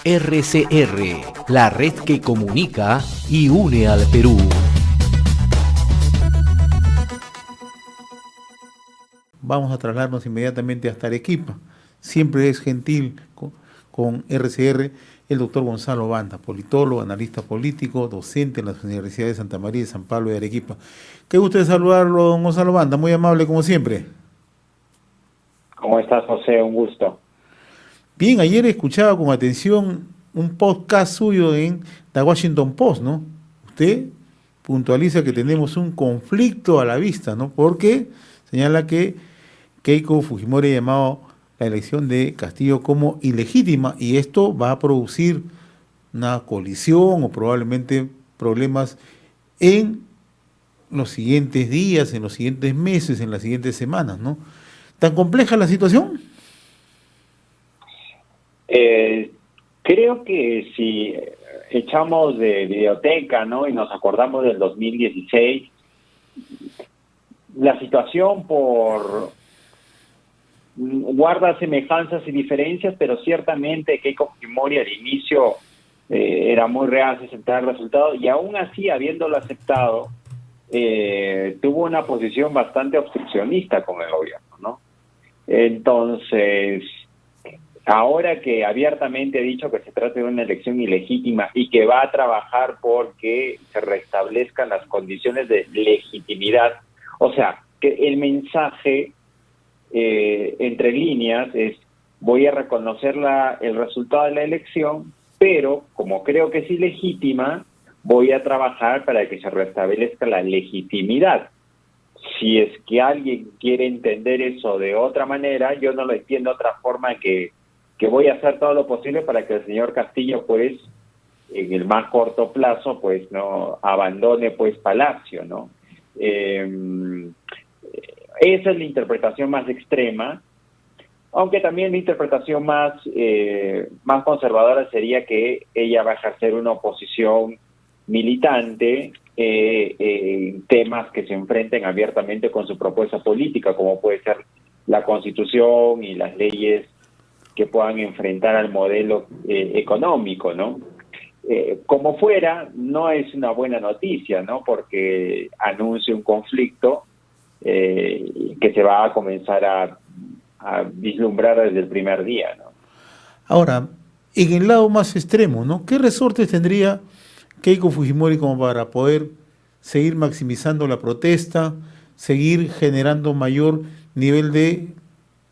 RCR, la red que comunica y une al Perú. Vamos a trasladarnos inmediatamente hasta Arequipa. Siempre es gentil con RCR el doctor Gonzalo Banda, politólogo, analista político, docente en las universidades de Santa María, de San Pablo y de Arequipa. Qué gusto de saludarlo, don Gonzalo Banda, muy amable como siempre. ¿Cómo estás, José? Un gusto. Bien, ayer escuchaba con atención un podcast suyo en The Washington Post, ¿no? Usted puntualiza que tenemos un conflicto a la vista, ¿no? Porque señala que Keiko Fujimori ha llamado la elección de Castillo como ilegítima y esto va a producir una colisión o probablemente problemas en los siguientes días, en los siguientes meses, en las siguientes semanas, ¿no? ¿Tan compleja la situación? Creo que si echamos de videoteca, ¿no?, y nos acordamos del 2016, la situación guarda semejanzas y diferencias, pero ciertamente Keiko Fujimori al inicio era muy reacia a aceptar el resultado, y aún así, habiéndolo aceptado, tuvo una posición bastante obstruccionista con el gobierno, ¿no? Entonces, ahora que abiertamente ha dicho que se trata de una elección ilegítima y que va a trabajar porque se restablezcan las condiciones de legitimidad, o sea, que el mensaje entre líneas es: voy a reconocer el resultado de la elección, pero como creo que es ilegítima, voy a trabajar para que se restablezca la legitimidad. Si es que alguien quiere entender eso de otra manera, yo no lo entiendo de otra forma que voy a hacer todo lo posible para que el señor Castillo, pues, en el más corto plazo, pues, no abandone, pues, Palacio, ¿no? Esa es la interpretación más extrema, aunque también la interpretación más conservadora sería que ella va a ejercer una oposición militante en temas que se enfrenten abiertamente con su propuesta política, como puede ser la Constitución y las leyes que puedan enfrentar al modelo económico, ¿no? Como fuera, no es una buena noticia, ¿no?, porque anuncia un conflicto que se va a comenzar a vislumbrar desde el primer día, ¿no? Ahora, en el lado más extremo, ¿no? ¿Qué resortes tendría Keiko Fujimori como para poder seguir maximizando la protesta, seguir generando mayor nivel de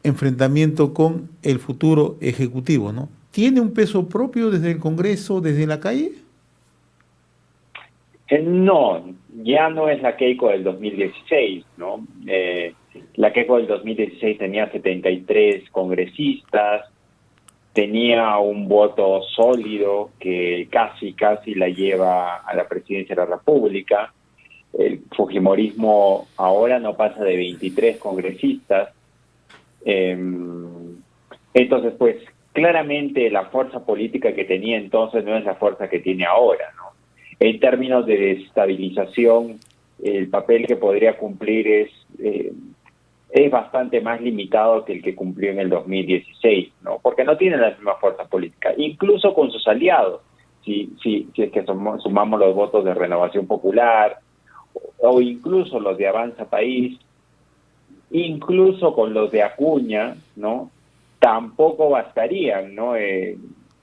enfrentamiento con el futuro ejecutivo, ¿no? ¿Tiene un peso propio desde el Congreso, desde la calle? No, ya no es la Keiko del 2016, ¿no? La Keiko del 2016 tenía 73 congresistas, tenía un voto sólido que casi la lleva a la presidencia de la República. El fujimorismo ahora no pasa de 23 congresistas. Entonces, pues, claramente la fuerza política que tenía entonces no es la fuerza que tiene ahora, ¿no? En términos de desestabilización, el papel que podría cumplir es bastante más limitado que el que cumplió en el 2016, ¿no? Porque no tiene la misma fuerza política, incluso con sus aliados. Si es que sumamos los votos de Renovación Popular, o incluso los de Avanza País, incluso con los de Acuña, ¿no?, tampoco bastarían, ¿no?,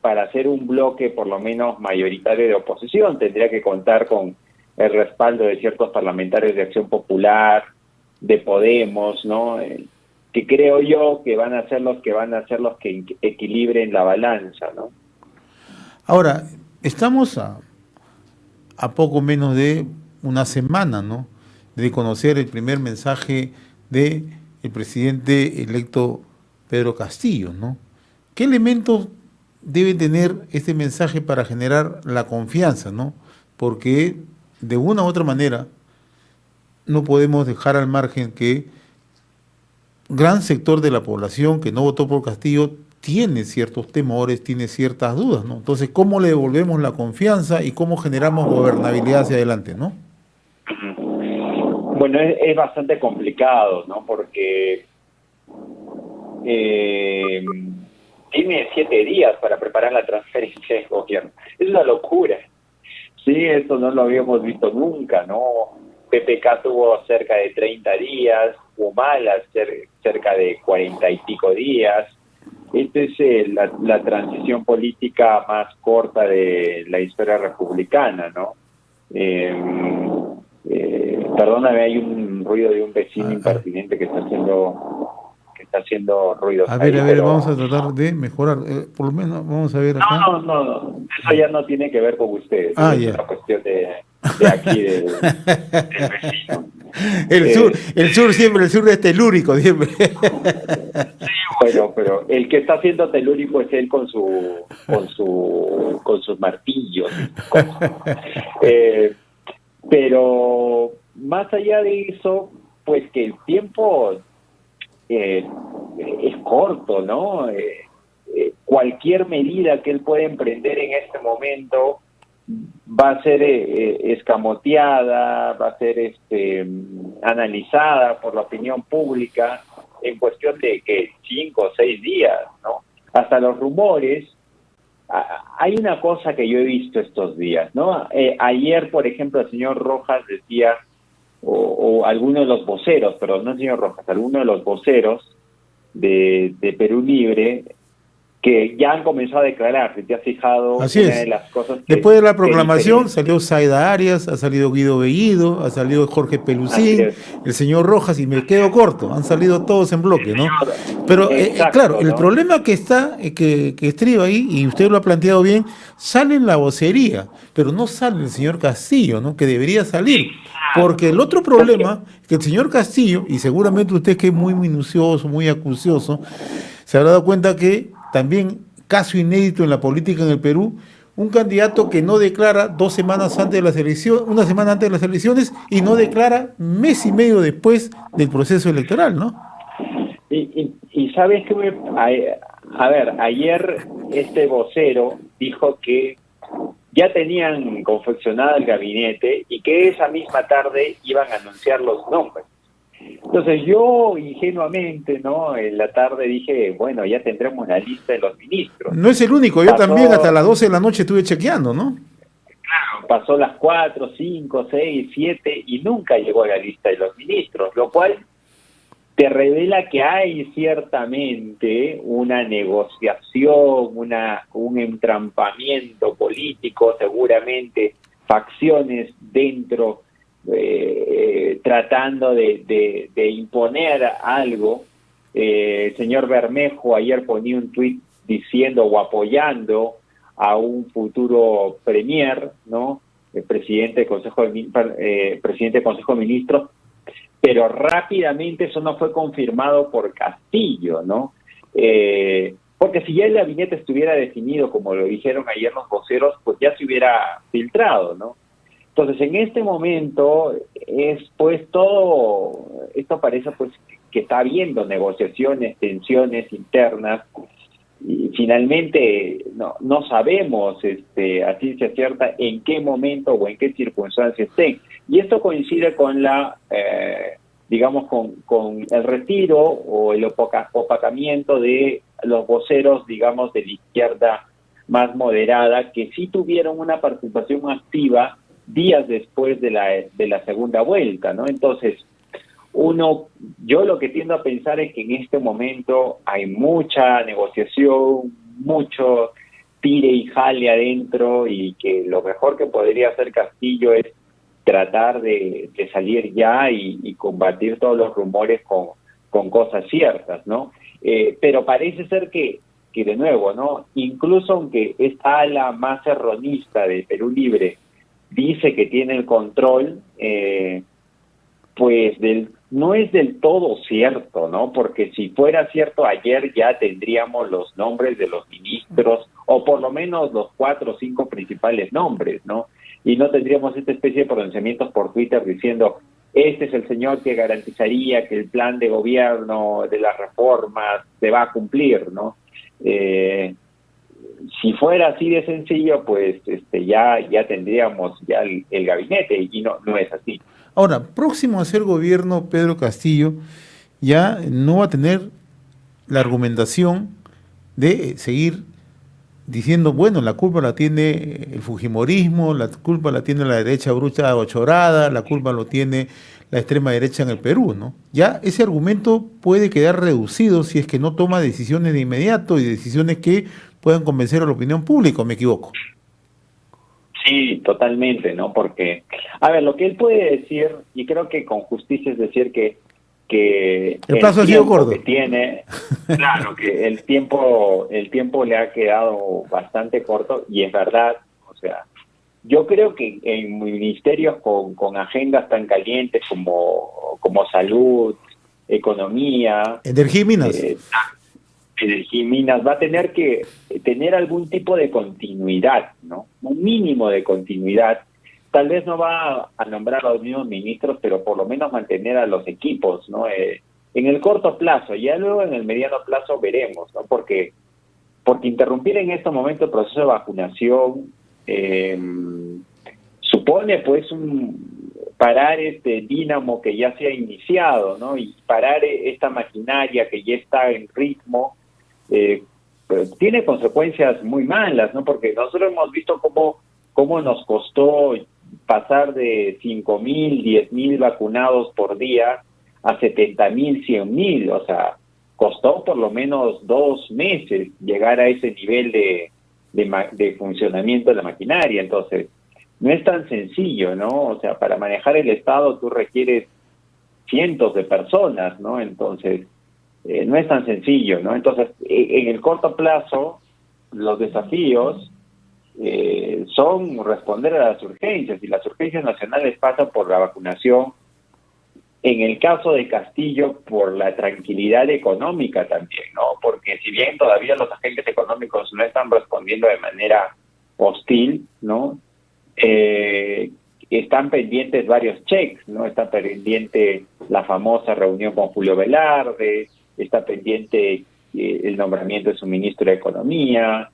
para hacer un bloque por lo menos mayoritario de oposición. Tendría que contar con el respaldo de ciertos parlamentarios de Acción Popular, de Podemos, ¿no?, que creo yo que van a ser los que equilibren la balanza, ¿no? Ahora, estamos a poco menos de una semana, ¿no?, de conocer el primer mensaje de el presidente electo Pedro Castillo, ¿no? ¿Qué elementos debe tener este mensaje para generar la confianza, ¿no? Porque de una u otra manera no podemos dejar al margen que gran sector de la población que no votó por Castillo tiene ciertos temores, tiene ciertas dudas, ¿no? Entonces, ¿cómo le devolvemos la confianza y cómo generamos gobernabilidad hacia adelante, ¿no? Bueno, es bastante complicado, ¿no? Porque tiene 7 días para preparar la transferencia de gobierno. Es una locura. Sí, eso no lo habíamos visto nunca, ¿no? PPK tuvo cerca de 30 días, Humala cerca de 40 y pico días. Esta es la transición política más corta de la historia republicana, ¿no? Perdóname, hay un ruido de un vecino impertinente que está haciendo ruidos. A ver, ahí, pero vamos a tratar de mejorar. Por lo menos vamos a ver acá. No. Eso ya no tiene que ver con ustedes. Ah, Es ya. una cuestión de aquí, del vecino. El sur siempre, el sur es telúrico siempre. Bueno, pero el que está haciendo telúrico es él con sus martillos. Pero más allá de eso, pues que el tiempo es corto, ¿no? Cualquier medida que él pueda emprender en este momento va a ser escamoteada, va a ser analizada por la opinión pública en cuestión de que 5 o 6 días, ¿no? Hasta los rumores. Hay una cosa que yo he visto estos días, ¿no? Ayer, por ejemplo, el señor Rojas decía, o alguno de los voceros, pero no el señor Rojas, alguno de los voceros de Perú Libre, que ya han comenzado a declarar, si te has fijado. Así una es. de las cosas Después de la proclamación salió Zaida Arias, ha salido Guido Bellido, ha salido Jorge Pelusín, el señor Rojas, y me quedo corto, han salido todos en bloque, ¿no? Pero claro, el problema que está, que estriba ahí, y usted lo ha planteado bien, sale en la vocería, pero no sale el señor Castillo, ¿no? Que debería salir. Porque el otro problema es que el señor Castillo, y seguramente usted que es muy minucioso, muy acucioso, se habrá dado cuenta que también, caso inédito en la política en el Perú, un candidato que no declara 2 semanas antes de las elecciones, una semana antes de las elecciones, y no declara mes y medio después del proceso electoral, ¿no? Y sabes que a ver, ayer este vocero dijo que ya tenían confeccionado el gabinete y que esa misma tarde iban a anunciar los nombres. Entonces yo ingenuamente, ¿no? En la tarde dije, bueno, ya tendremos la lista de los ministros. No es el único, yo también hasta las 12 de la noche estuve chequeando, ¿no? Claro, pasó las 4, 5, 6, 7 y nunca llegó a la lista de los ministros, lo cual te revela que hay ciertamente una negociación, un entrampamiento político, seguramente facciones dentro tratando de imponer algo. El señor Bermejo ayer ponía un tuit diciendo o apoyando a un futuro premier, ¿no? El presidente del Consejo de Ministros, pero rápidamente eso no fue confirmado por Castillo, ¿no? Porque si ya el gabinete estuviera definido, como lo dijeron ayer los voceros, pues ya se hubiera filtrado, ¿no? Entonces, en este momento es pues todo, esto parece pues que está habiendo negociaciones, tensiones internas, y finalmente no sabemos a ciencia cierta en qué momento o en qué circunstancias estén. Y esto coincide con digamos, con el retiro o el opacamiento de los voceros, digamos, de la izquierda más moderada, que sí tuvieron una participación activa días después de la segunda vuelta, ¿no? Entonces, yo lo que tiendo a pensar es que en este momento hay mucha negociación, mucho tire y jale adentro, y que lo mejor que podría hacer Castillo es tratar de salir ya y combatir todos los rumores con cosas ciertas, ¿no? Pero parece ser que de nuevo, ¿no? Incluso aunque esta ala más erronista de Perú Libre dice que tiene el control, pues no es del todo cierto, ¿no? Porque si fuera cierto, ayer ya tendríamos los nombres de los ministros, o por lo menos los 4 o 5 principales nombres, ¿no? Y no tendríamos esta especie de pronunciamientos por Twitter diciendo, este es el señor que garantizaría que el plan de gobierno de las reformas se va a cumplir, ¿no? Si fuera así de sencillo, pues ya tendríamos ya el gabinete, y no es así. Ahora, próximo a ser gobierno, Pedro Castillo ya no va a tener la argumentación de seguir diciendo, bueno, la culpa la tiene el fujimorismo, la culpa la tiene la derecha bruta o chorada, la culpa lo tiene la extrema derecha en el Perú, ¿no? Ya ese argumento puede quedar reducido si es que no toma decisiones de inmediato y decisiones que puedan convencer a la opinión pública, ¿o me equivoco? Sí, totalmente, ¿no? Porque, a ver, lo que él puede decir, y creo que con justicia es decir que El plazo ha sido tiempo corto. que tiene, claro, que el tiempo le ha quedado bastante corto, y es verdad, o sea, yo creo que en ministerios con agendas tan calientes como salud, economía, Energía y minas. Minas va a tener que tener algún tipo de continuidad, ¿no? Un mínimo de continuidad. Tal vez no va a nombrar a los mismos ministros, pero por lo menos mantener a los equipos, ¿no? En el corto plazo, ya luego en el mediano plazo veremos, ¿no? Porque interrumpir en este momento el proceso de vacunación supone pues parar este dínamo que ya se ha iniciado, ¿no? Y parar esta maquinaria que ya está en ritmo, tiene consecuencias muy malas, ¿no? Porque nosotros hemos visto cómo nos costó pasar de 5.000, 10.000 vacunados por día a 70.000, 100.000, o sea, costó por lo menos 2 meses llegar a ese nivel de funcionamiento de la maquinaria. Entonces, no es tan sencillo, ¿no? O sea, para manejar el Estado tú requieres cientos de personas, ¿no? Entonces, no es tan sencillo, ¿no? Entonces, en el corto plazo, los desafíos son responder a las urgencias, y las urgencias nacionales pasan por la vacunación. En el caso de Castillo, por la tranquilidad económica también, ¿no? Porque si bien todavía los agentes económicos no están respondiendo de manera hostil, ¿no? Están pendientes varios checks, ¿no? Está pendiente la famosa reunión con Julio Velarde, está pendiente el nombramiento de su ministro de Economía.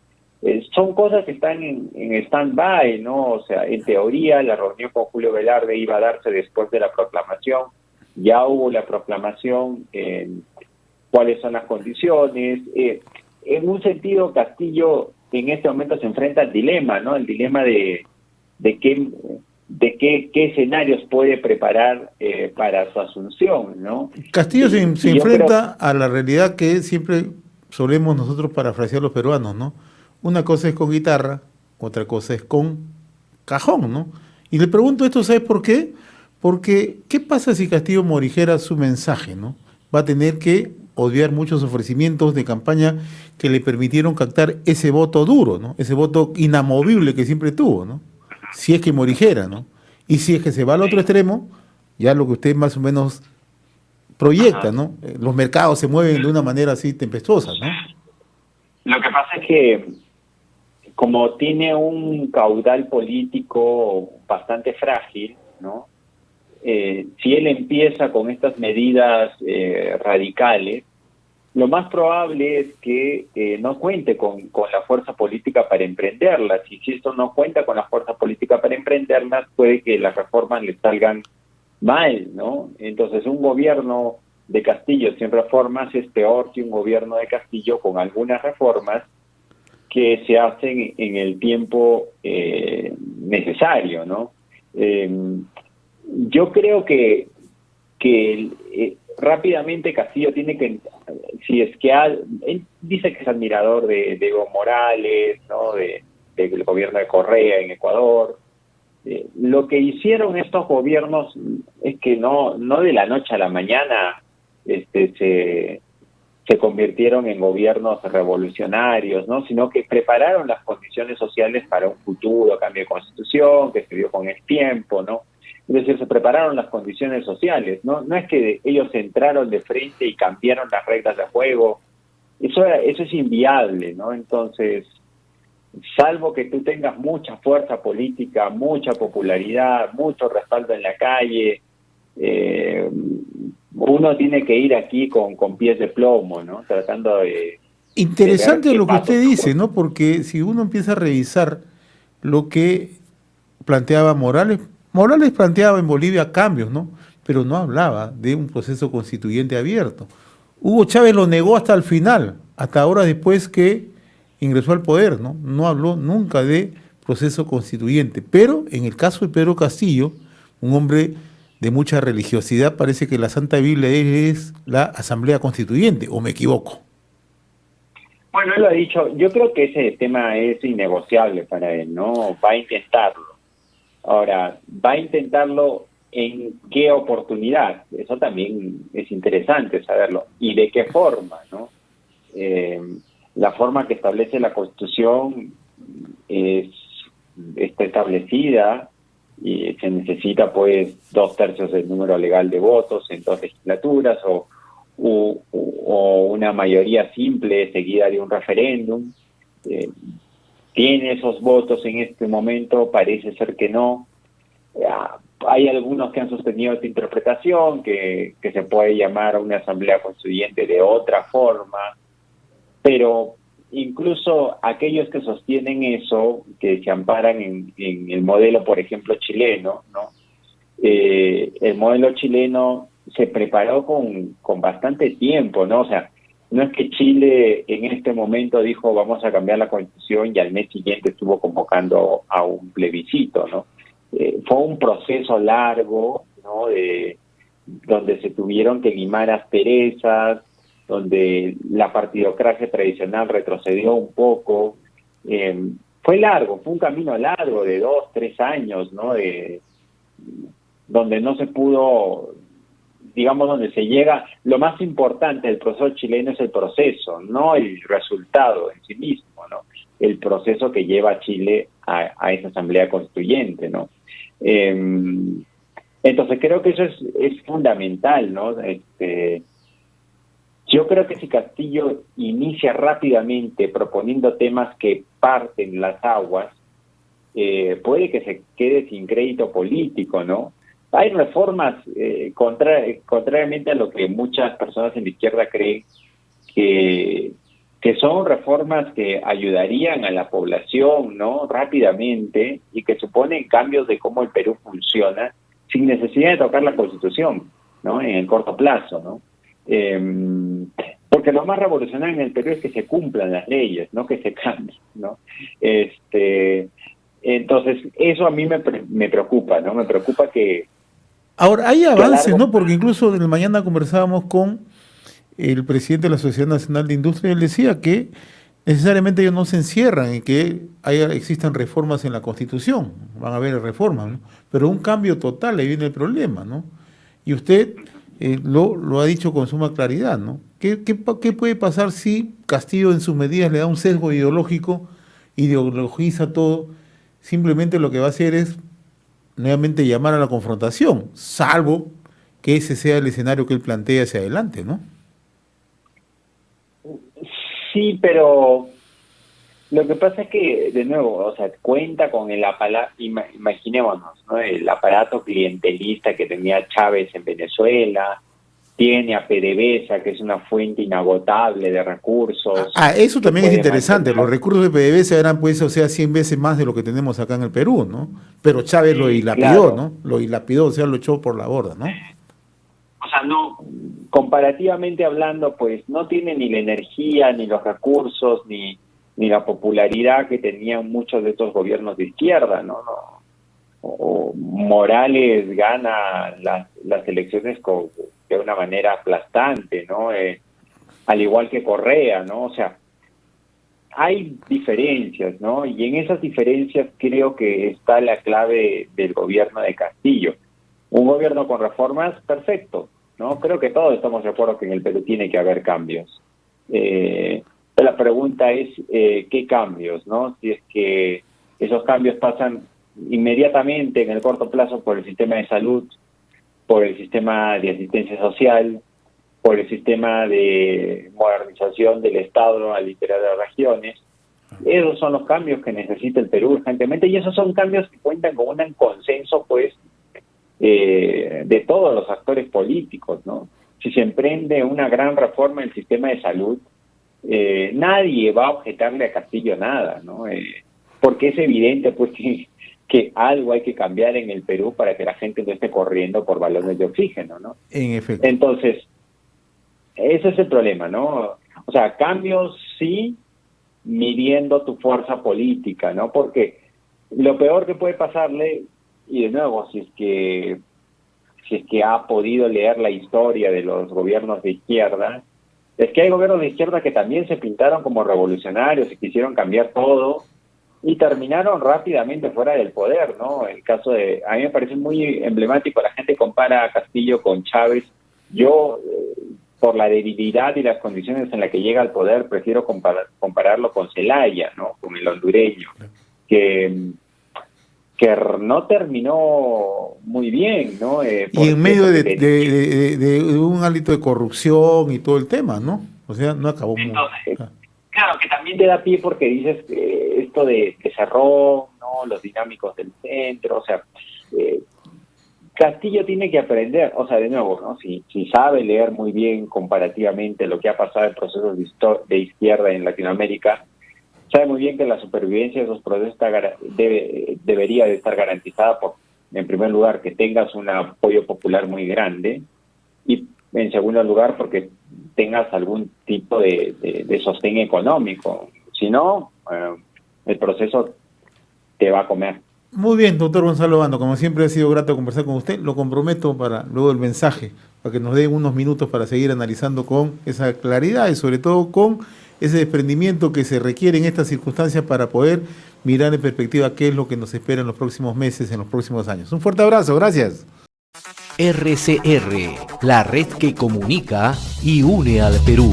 Son cosas que están en stand-by, ¿no? O sea, en teoría la reunión con Julio Velarde iba a darse después de la proclamación. Ya hubo la proclamación, cuáles son las condiciones. En un sentido, Castillo en este momento se enfrenta al dilema, ¿no? El dilema de qué escenarios puede preparar para su asunción, ¿no? Castillo se Y yo creo, enfrenta a la realidad que siempre solemos nosotros parafrasear los peruanos, ¿no? Una cosa es con guitarra, otra cosa es con cajón, ¿no? Y le pregunto esto, ¿sabes por qué? Porque, ¿qué pasa si Castillo morigera su mensaje, ¿no? Va a tener que odiar muchos ofrecimientos de campaña que le permitieron captar ese voto duro, ¿no? Ese voto inamovible que siempre tuvo, ¿no? Si es que morigera, ¿no? Y si es que se va al otro extremo, ya lo que usted más o menos proyecta, ajá. ¿no? Los mercados se mueven de una manera así tempestuosa, ¿no? Lo que pasa es que como tiene un caudal político bastante frágil, ¿no? Si él empieza con estas medidas radicales, lo más probable es que no cuente con la fuerza política para emprenderlas. Y si esto no cuenta con la fuerza política para emprenderlas, puede que las reformas le salgan mal, ¿no? Entonces, un gobierno de Castillo sin reformas es peor que un gobierno de Castillo con algunas reformas que se hacen en el tiempo necesario, ¿no? Yo creo que rápidamente Castillo tiene que, si es que él dice que es admirador de Evo Morales, ¿no? Del gobierno de Correa en Ecuador. Lo que hicieron estos gobiernos es que no de la noche a la mañana se convirtieron en gobiernos revolucionarios, ¿no? Sino que prepararon las condiciones sociales para un futuro cambio de constitución que se dio con el tiempo, ¿no? Es decir, se prepararon las condiciones sociales, ¿no? No es que ellos entraron de frente y cambiaron las reglas de juego. Eso es inviable, ¿no? Entonces, salvo que tú tengas mucha fuerza política, mucha popularidad, mucho respaldo en la calle, uno tiene que ir aquí con pies de plomo, ¿no? Tratando de ver Interesante qué lo que pasos usted se dice, pueden. ¿no? Porque si uno empieza a revisar lo que planteaba Morales, Morales planteaba en Bolivia cambios, ¿no? Pero no hablaba de un proceso constituyente abierto. Hugo Chávez lo negó hasta el final, hasta ahora después que ingresó al poder, ¿no? No habló nunca de proceso constituyente. Pero en el caso de Pedro Castillo, un hombre de mucha religiosidad, parece que la Santa Biblia es la Asamblea Constituyente, ¿o me equivoco? Bueno, él lo ha dicho, yo creo que ese tema es innegociable para él, ¿no? Va a intentarlo. Ahora, va a intentarlo en qué oportunidad, eso también es interesante saberlo, y de qué forma, ¿no? La forma que establece la Constitución está establecida y se necesita pues 2/3 del número legal de votos en 2 legislaturas o una mayoría simple seguida de un referéndum. ¿Tiene esos votos en este momento? Parece ser que no. Hay algunos que han sostenido esta interpretación, que se puede llamar a una asamblea constituyente de otra forma, pero incluso aquellos que sostienen eso, que se amparan en el modelo, por ejemplo, chileno, ¿no? El modelo chileno se preparó con bastante tiempo, ¿no? O sea, no es que Chile en este momento dijo vamos a cambiar la Constitución y al mes siguiente estuvo convocando a un plebiscito, ¿no? Fue un proceso largo, ¿no? Donde se tuvieron que limar asperezas, donde la partidocracia tradicional retrocedió un poco. Fue largo, fue un camino largo de 2, 3 años, ¿no? Donde no se pudo, digamos, donde se llega, lo más importante del proceso chileno es el proceso, no el resultado en sí mismo, ¿no? El proceso que lleva a Chile a esa asamblea constituyente, ¿no? Entonces creo que eso es fundamental, ¿no? Yo creo que si Castillo inicia rápidamente proponiendo temas que parten las aguas, puede que se quede sin crédito político, ¿no? Hay reformas, contrariamente a lo que muchas personas en la izquierda creen, que son reformas que ayudarían a la población, ¿no? Rápidamente, y que suponen cambios de cómo el Perú funciona, sin necesidad de tocar la Constitución, ¿no? En el corto plazo, ¿no? Porque lo más revolucionario en el Perú es que se cumplan las leyes, no que se cambien, ¿no? Entonces, eso a mí me preocupa, ¿no? Me preocupa que... Ahora, hay avances, largo... ¿no? Porque incluso en la mañana conversábamos con el presidente de la Sociedad Nacional de Industria, él decía que necesariamente ellos no se encierran en que existan reformas en la Constitución, van a haber reformas, ¿no? Pero un cambio total, ahí viene el problema, ¿no? Y usted lo ha dicho con suma claridad, ¿no? ¿Qué puede pasar si Castillo en sus medidas le da un sesgo ideológico, ideologiza todo? Simplemente lo que va a hacer es nuevamente llamar a la confrontación, salvo que ese sea el escenario que él plantea hacia adelante, ¿no? Sí, pero lo que pasa es que, de nuevo, o sea, cuenta con el aparato, imaginémonos, ¿no? El aparato clientelista que tenía Chávez en Venezuela, tiene a PDVSA, que es una fuente inagotable de recursos. Eso también es interesante. Mantener... Los recursos de PDVSA eran, pues, o sea, 100 veces más de lo que tenemos acá en el Perú, ¿no? Pero Chávez lo dilapidó, Claro. ¿no? Lo dilapidó, o sea, lo echó por la borda, ¿no? O sea, no, comparativamente hablando, pues no tiene ni la energía, ni los recursos, ni la popularidad que tenían muchos de estos gobiernos de izquierda, ¿no? Morales gana las elecciones de una manera aplastante, ¿no? Al igual que Correa, ¿no? O sea, hay diferencias, ¿no? Y en esas diferencias creo que está la clave del gobierno de Castillo. Un gobierno con reformas, perfecto, ¿no? Creo que todos estamos de acuerdo que en el Perú tiene que haber cambios. La pregunta es, ¿qué cambios, no? Si es que esos cambios pasan inmediatamente en el corto plazo por el sistema de salud, por el sistema de asistencia social, por el sistema de modernización del Estado al interior de las regiones. Esos son los cambios que necesita el Perú urgentemente, y esos son cambios que cuentan con un consenso, pues, de todos los actores políticos, ¿no? Si se emprende una gran reforma del sistema de salud, nadie va a objetarle a Castillo nada, ¿no? Porque es evidente, pues, que algo hay que cambiar en el Perú para que la gente no esté corriendo por balones de oxígeno, ¿no? En efecto. Entonces, ese es el problema, ¿no? O sea, cambios sí, midiendo tu fuerza política, ¿no? Porque lo peor que puede pasarle, y de nuevo, si es que ha podido leer la historia de los gobiernos de izquierda, es que hay gobiernos de izquierda que también se pintaron como revolucionarios y quisieron cambiar todo y terminaron rápidamente fuera del poder, ¿no? El caso de, a mí me parece muy emblemático, la gente compara a Castillo con Chávez. Yo, por la debilidad y las condiciones en las que llega al poder, prefiero compararlo con Zelaya, ¿no? Con el hondureño, que no terminó muy bien, ¿no? Y en medio de un hálito de corrupción y todo el tema, ¿no? O sea, no acabó muy... Entonces, claro, que también te da pie porque dices esto de Cerrón, ¿no? Los dinámicos del centro, o sea, Castillo tiene que aprender, o sea, de nuevo, ¿no? Si sabe leer muy bien comparativamente lo que ha pasado en procesos de izquierda en Latinoamérica, sabe muy bien que la supervivencia de esos procesos debería de estar garantizada por, en primer lugar, que tengas un apoyo popular muy grande y, en segundo lugar, porque tengas algún tipo de sostén económico. Si no, el proceso te va a comer. Muy bien, doctor Gonzalo Bando, como siempre ha sido grato conversar con usted. Lo comprometo para luego el mensaje, para que nos dé unos minutos para seguir analizando con esa claridad y sobre todo con ese desprendimiento que se requiere en estas circunstancias para poder mirar en perspectiva qué es lo que nos espera en los próximos meses, en los próximos años. Un fuerte abrazo, gracias. RCR, la red que comunica y une al Perú.